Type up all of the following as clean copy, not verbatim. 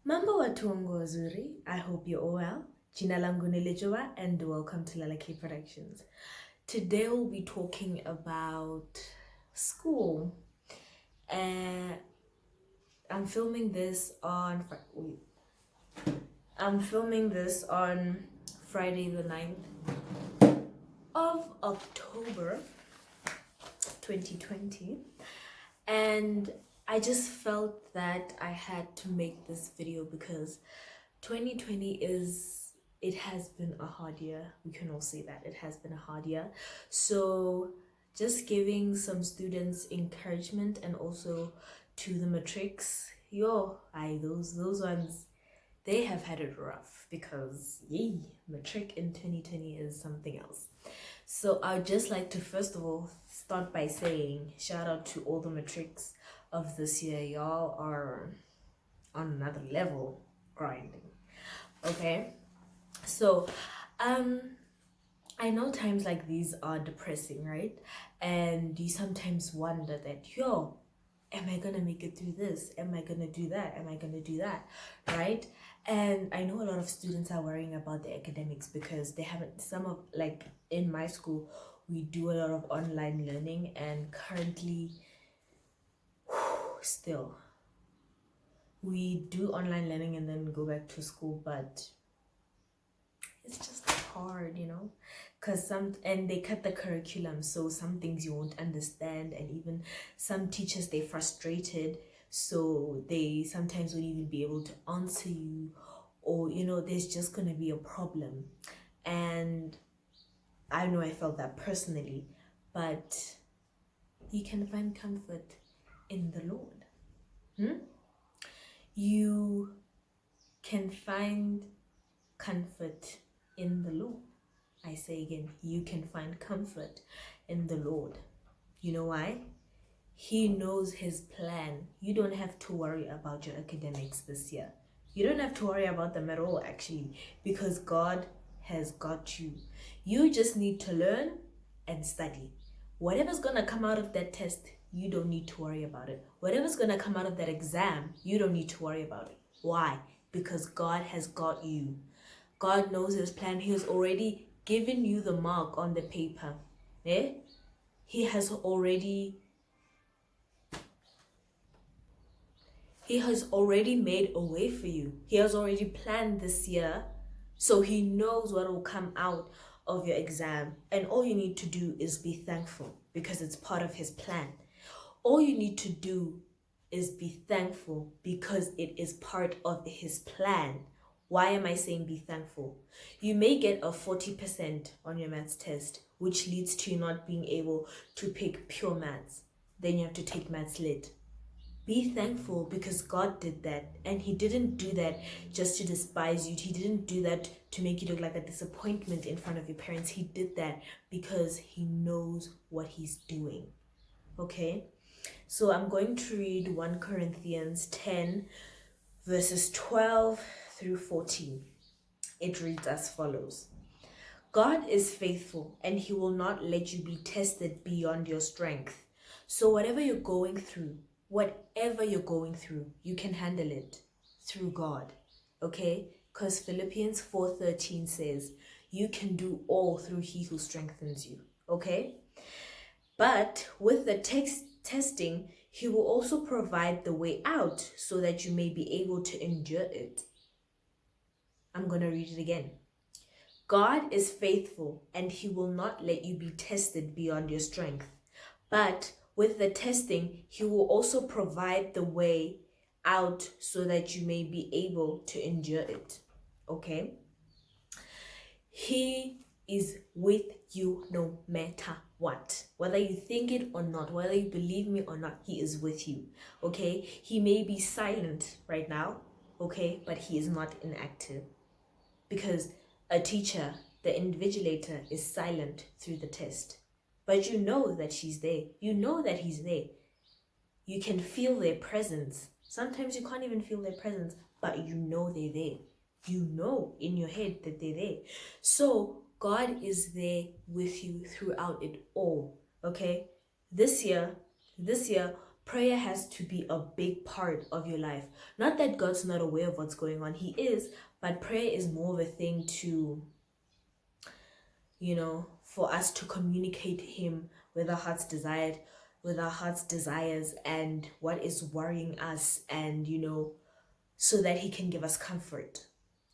Mambo watu wangu wazuri, I hope you're all well. Jina langu ni Lijoa and welcome to Lalaki Productions. Today we'll be talking about school. I'm filming this on Friday the 9th of October 2020, and I just felt that I had to make this video because 2020 has been a hard year. We can all say that it has been a hard year. So just giving some students encouragement, and also to the matrics, those ones, they have had it rough because matric in 2020 is something else. So I'd just like to first of all start by saying shout out to all the matrics of this year. Y'all are on another level grinding. Okay, so I know times like these are depressing, right? And you sometimes wonder that, am I gonna make it through this? Am I gonna do that? Am I gonna do that? Right? And I know a lot of students are worrying about the academics because they haven't, like in my school, we do a lot of online learning, and currently, still, we do online learning and then go back to school, but it's just hard, because they cut the curriculum, so some things you won't understand, and even some teachers, they're frustrated, so they sometimes won't even be able to answer you, or there's just going to be a problem. And I know I felt that personally, but you can find comfort in the Lord. You can find comfort in the Lord. I say again, you can find comfort in the Lord. You know why? He knows his plan. You don't have to worry about your academics this year. You don't have to worry about them at all, actually, because God has got you. You just need to learn and study. Whatever's gonna come out of that test, you don't need to worry about it. Whatever's gonna come out of that exam, you don't need to worry about it. Why? Because God has got you. God knows his plan. He has already given you the mark on the paper. He has already made a way for you. He has already planned this year, so he knows what will come out of your exam. And all you need to do is be thankful because it's part of his plan. All you need to do is be thankful because it is part of his plan. Why am I saying be thankful? You may get a 40% on your maths test, which leads to you not being able to pick pure maths. Then you have to take maths lit. Be thankful because God did that, and he didn't do that just to despise you. He didn't do that to make you look like a disappointment in front of your parents. He did that because he knows what he's doing. Okay? So I'm going to read 1 Corinthians 10 verses 12 through 14. It reads as follows. God is faithful, and he will not let you be tested beyond your strength. So whatever you're going through, you can handle it through God. Okay? Because Philippians 4:13 says, you can do all through he who strengthens you. Okay? But with the testing, he will also provide the way out so that you may be able to endure it. I'm going to read it again. God is faithful, and he will not let you be tested beyond your strength. But with the testing, he will also provide the way out so that you may be able to endure it. Okay? He is with you no matter what. Whether you think it or not, whether you believe me or not, he is with you. Okay? He may be silent right now, okay, but he is not inactive. Because a teacher, the invigilator, is silent through the test. But you know that she's there. You know that he's there. You can feel their presence. Sometimes you can't even feel their presence, but you know they're there. You know in your head that they're there. So God is there with you throughout it all. Okay? This year, prayer has to be a big part of your life. Not that God's not aware of what's going on, he is, but prayer is more of a thing to, for us to communicate him with our heart's desired, with our heart's desires and what is worrying us, and so that he can give us comfort,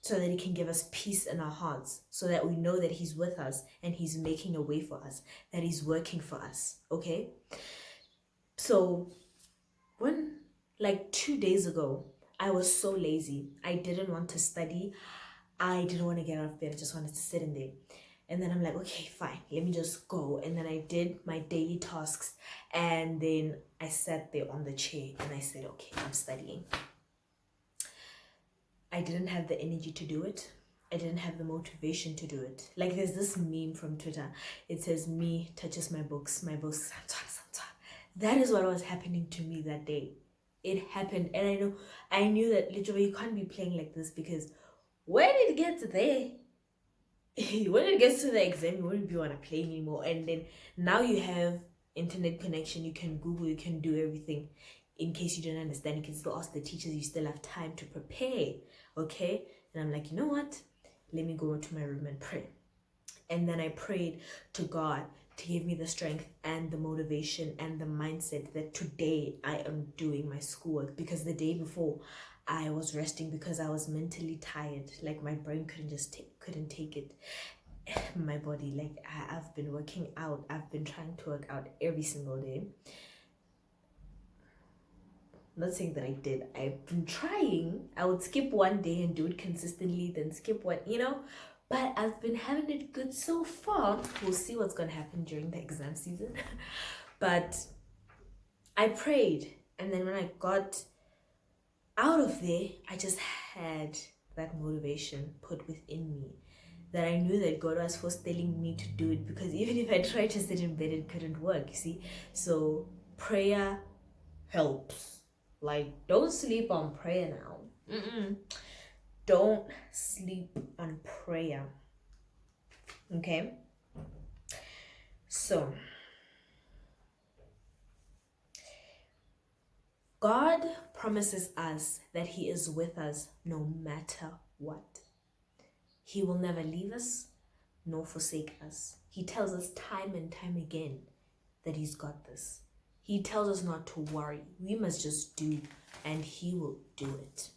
so that he can give us peace in our hearts, so that we know that he's with us and he's making a way for us, that he's working for us. Okay, so when, like 2 days ago, I was so lazy. I didn't want to study. I didn't want to get out of bed. I just wanted to sit in there. And then I'm like, okay, fine, let me just go. And then I did my daily tasks. And then I sat there on the chair and I said, okay, I'm studying. I didn't have the energy to do it. I didn't have the motivation to do it. Like, there's this meme from Twitter. It says, me touches my books. That is what was happening to me that day. It happened. And I knew that literally you can't be playing like this, because when it gets there, when it gets to the exam, you wouldn't be on a plane anymore. And then now you have internet connection, you can Google, you can do everything. In case you don't understand, you can still ask the teachers, you still have time to prepare. Okay? And I'm like, you know what? Let me go into my room and pray. And then I prayed to God to give me the strength and the motivation and the mindset that today I am doing my schoolwork, because the day before I was resting because I was mentally tired. Like, my brain couldn't take it. My body, like, I've been working out. I've been trying to work out every single day. I'm not saying that I did. I've been trying. I would skip one day and do it consistently, then skip one, but I've been having it good so far. We'll see what's going to happen during the exam season. But I prayed, and then when I got out of there, I just had that motivation put within me, that I knew that God was first telling me to do it, because even if I tried to sit in bed, it couldn't work, you see. So prayer helps. Like, don't sleep on prayer now. Don't sleep on prayer. Okay? So, God promises us that he is with us no matter what. He will never leave us nor forsake us. He tells us time and time again that he's got this. He tells us not to worry. We must just do, and he will do it.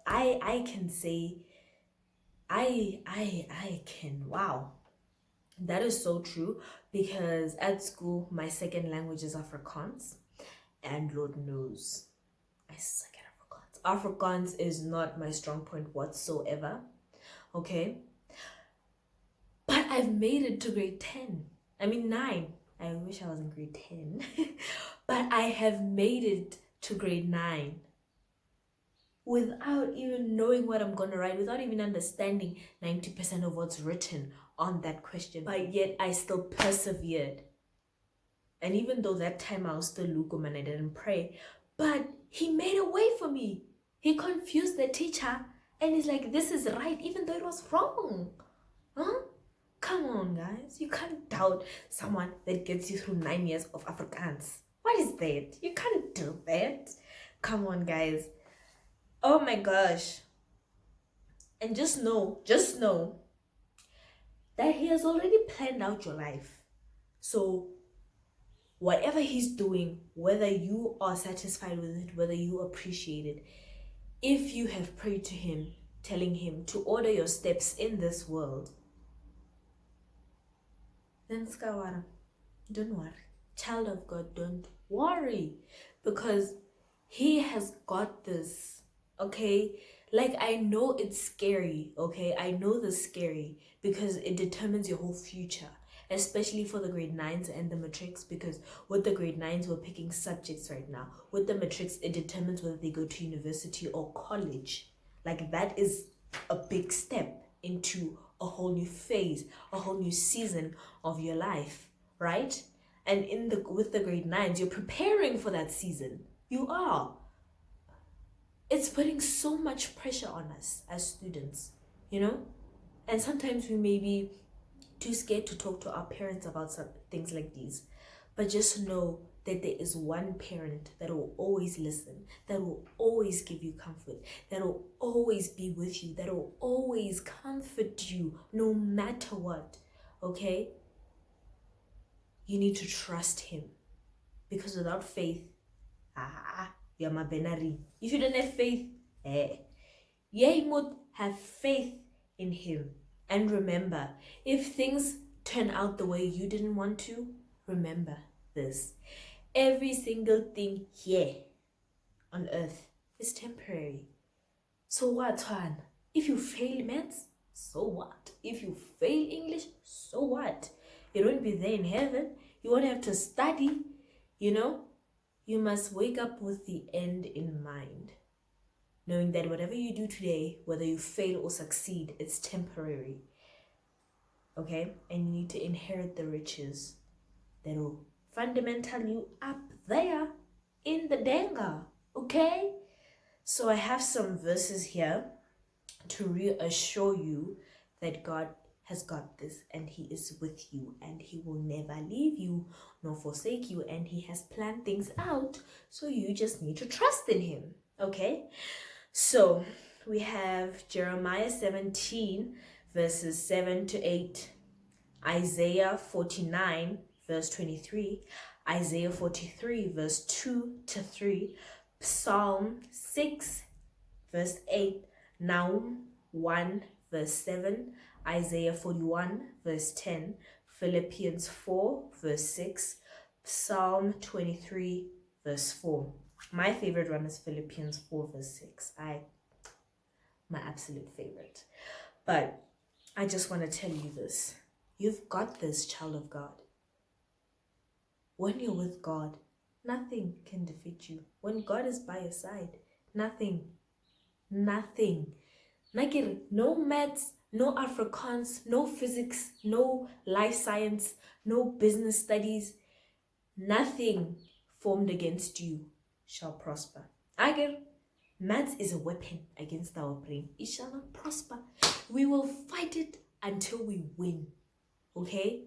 I can say, wow. That is so true, because at school, my second language is Afrikaans, and Lord knows, I suck at Afrikaans. Afrikaans is not my strong point whatsoever, okay? But I've made it to grade 10. 9. I wish I was in grade 10. But I have made it to grade 9 without even knowing what I'm going to write, without even understanding 90% of what's written on that question. But yet I still persevered. And even though that time I was still lukewarm and I didn't pray, but he made a way for me. He confused the teacher and he's like, this is right, even though it was wrong. Huh? Come on, guys. You can't doubt someone that gets you through 9 years of Afrikaans. What is that? You can't do that. Come on, guys. Oh my gosh. And just know that he has already planned out your life. So whatever he's doing, whether you are satisfied with it, whether you appreciate it, if you have prayed to him, telling him to order your steps in this world, then skawara, don't worry. Child of God, don't worry, because he has got this. Okay, like, I know it's scary. Okay, I know this scary, because it determines your whole future, especially for the grade 9s and the matrics, because with the grade 9s we're picking subjects right now. With the matrics, it determines whether they go to university or college. Like, that is a big step into a whole new phase, a whole new season of your life, right? And with the grade 9s, you're preparing for that season. You are. It's putting so much pressure on us as students, and sometimes we may be too scared to talk to our parents about some things like these. But just know that there is one parent that will always listen, that will always give you comfort, that will always be with you, that will always comfort you no matter what. Okay? You need to trust him. Because without faith, you're my benari. If you don't have faith, you must have faith in him. And remember, if things turn out the way you didn't want to, remember this. Every single thing here on earth is temporary. So what, Juan? If you fail maths, so what? If you fail English, so what? You won't be there in heaven. You won't have to study, you know? You must wake up with the end in mind, knowing that whatever you do today, whether you fail or succeed, it's temporary. Okay? And you need to inherit the riches that will fundamental you up there in the danga. Okay? So I have some verses here to reassure you that God has got this, and he is with you, and he will never leave you nor forsake you, and he has planned things out, so you just need to trust in him. Okay? So we have Jeremiah 17 verses 7 to 8, Isaiah 49 verse 23, Isaiah 43 verse 2 to 3, Psalm 6 verse 8, Nahum 1 verse 7, Isaiah 41 verse 10, Philippians 4 verse 6, Psalm 23 verse 4. My favorite one is Philippians 4 verse 6. My absolute favorite. But I just want to tell you this. You've got this, child of God. When you're with God, nothing can defeat you. When God is by your side, nothing. Nakir, no maths, no Afrikaans, no physics, no life science, no business studies, nothing formed against you shall prosper. Agir, maths is a weapon against our brain. It shall not prosper. We will fight it until we win. Okay?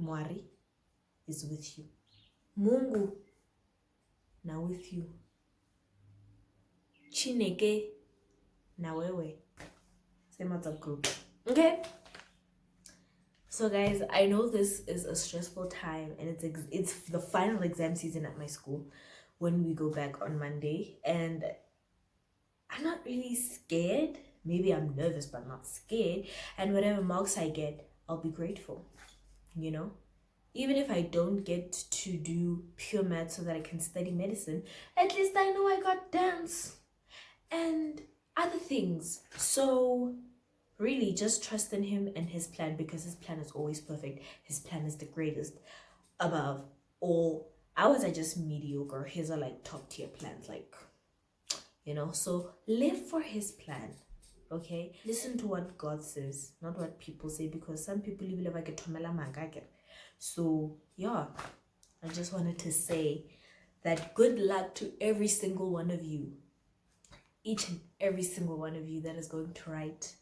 Mwari is with you. Mungu na with you. Chineke na wewe. Same WhatsApp group. Okay? So guys, I know this is a stressful time, and it's the final exam season at my school when we go back on Monday, and I'm not really scared. Maybe I'm nervous but not scared, and whatever marks I get, I'll be grateful, you know? Even if I don't get to do pure math so that I can study medicine, at least I know I got dance and other things. So really, just trust in him and his plan, because his plan is always perfect. His plan is the greatest above all. Ours are just mediocre. His are like top tier plans, like, you know. So live for his plan, okay? Listen to what God says, not what people say, because some people live like a tomela mangake. So yeah, I just wanted to say that good luck to every single one of you, each and every single one of you that is going to write.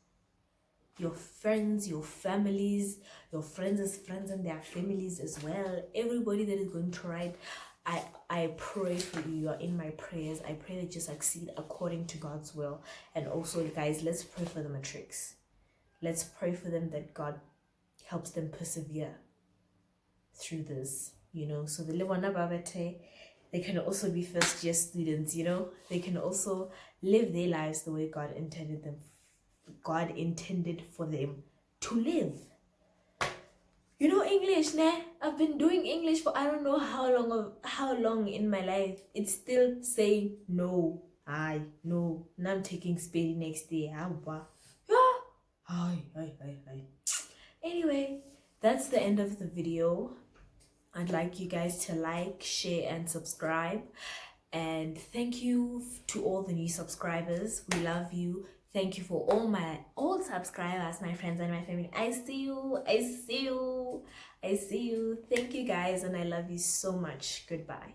Your friends, your families, your friends' friends and their families as well. Everybody that is going to write, I pray for you. You are in my prayers. I pray that you succeed according to God's will. And also, guys, let's pray for the matrix. Let's pray for them that God helps them persevere through this, you know. So the Lewana Babate, they can also be first year students, you know. They can also live their lives the way God intended for them to live. You know English, ne? I've been doing English for I don't know how long in my life. It's still saying no. No. Now I'm taking spelling next day. Anyway, that's the end of the video. I'd like you guys to like, share, and subscribe. And thank you to all the new subscribers. We love you. Thank you for all subscribers, my friends and my family. I see you. Thank you guys, and I love you so much. Goodbye.